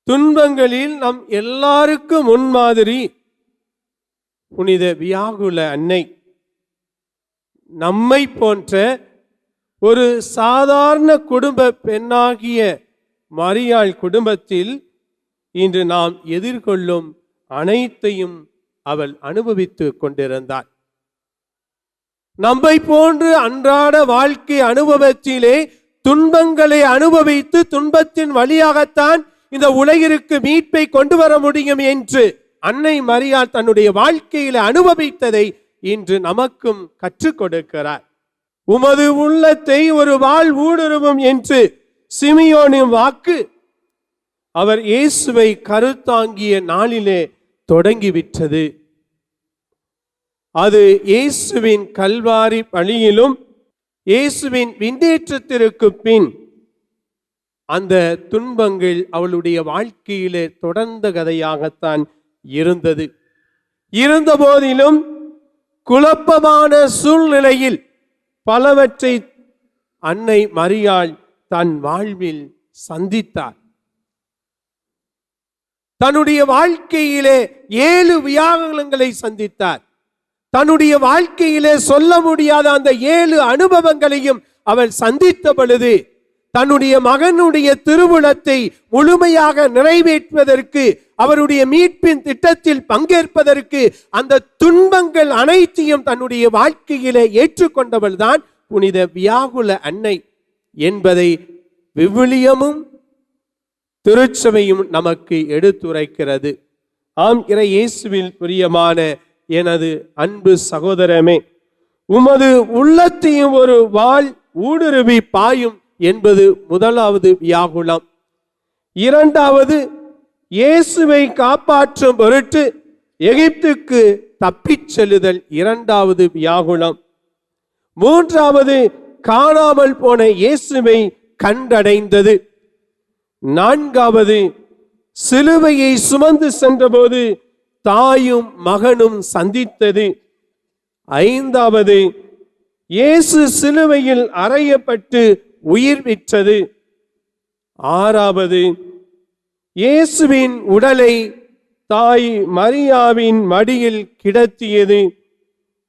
துன்பங்களில் நம் எல்லாருக்கும் முன்மாதிரி புனித வியாகுல அன்னை. நம்மை போன்ற ஒரு சாதாரண குடும்ப பெண்ணாகிய மரியாள் குடும்பத்தில் இன்று நாம் எதிர்கொள்ளும் அனைத்தையும் அவள் அனுபவித்து கொண்டிருந்தாள். நம்மை போன்று அன்றாட வாழ்க்கை அனுபவத்திலே துன்பங்களை அனுபவித்து துன்பத்தின் வழியாகத்தான் இந்த உலகிற்கு மீட்பை கொண்டு வர முடியும் என்று அன்னை மரியாள் தன்னுடைய வாழ்க்கையில அனுபவித்ததை இன்று நமக்கும் கற்றுக் கொடுக்கிறார். உமது உள்ளத்தை ஒரு வாள் ஊடுருவும் என்று சிமியோனின் வாக்கு அவர் இயேசுவை கருத்தாங்கிய நாளிலே தொடங்கிவிட்டது. அது இயேசுவின் கல்வாரி பலியிலும் இயேசுவின் விண்ணேற்றத்திற்கு பின் அந்த துன்பங்கள் அவளுடைய வாழ்க்கையிலே தொடர்ந்த கதையாகத்தான் இருந்தது. இருந்த போதிலும் குழப்பமான சூழ்நிலையில் பலவற்றை அன்னை மரியாள் தன் வாழ்வில் சந்தித்தார். தன்னுடைய வாழ்க்கையிலே 7 வியாகுலங்களை சந்தித்தார். தன்னுடைய வாழ்க்கையிலே சொல்ல முடியாத அந்த 7 அனுபவங்களையும் அவள் சந்தித்த பொழுது தன்னுடைய மகனுடைய திருவுளத்தை முழுமையாக நிறைவேற்றுவதற்கு, அவருடைய மீட்பின் திட்டத்தில் பங்கேற்பதற்கு அந்த துன்பங்கள் அனைத்தையும் தன்னுடைய வாழ்க்கையிலே ஏற்றுக்கொண்டவள் தான் புனித வியாகுல அன்னை என்பதை விவிலியமும் திருச்சபையும் நமக்கு எடுத்துரைக்கிறது. ஆம், இறை இயேசுவில் பிரியமான எனது அன்பு சகோதரமே, உமது உள்ளத்தையும் ஒரு வாள் ஊடுருவி பாயும் என்பது முதலாவது வியாகுலம். இரண்டாவது, இயேசுவை காப்பாற்றும் பொருட்டு எகிப்துக்கு தப்பிச் செல்லுதல் இரண்டாவது வியாகுலம். மூன்றாவது, காணாமல் போன இயேசுவை கண்டடைந்தது. நான்காவது, சிலுவையை சுமந்து சென்றபோது தாயும் மகனும் சந்தித்தது. ஐந்தாவது, இயேசு சிலுவையில் அறையப்பட்டு உயிர் விற்றது. ஆறாவது, இயேசுவின் உடலை தாய் மரியாவின் மடியில் கிடத்தியது.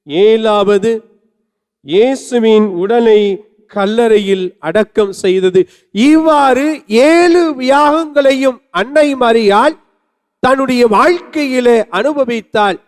ஏழாவது, இயேசுவின் உடலை கல்லறையில் அடக்கம் செய்தது. இவ்வாறு 7 வியாகங்களையும் அன்னை மரியாள் தன்னுடைய வாழ்க்கையிலே அனுபவித்தாள்.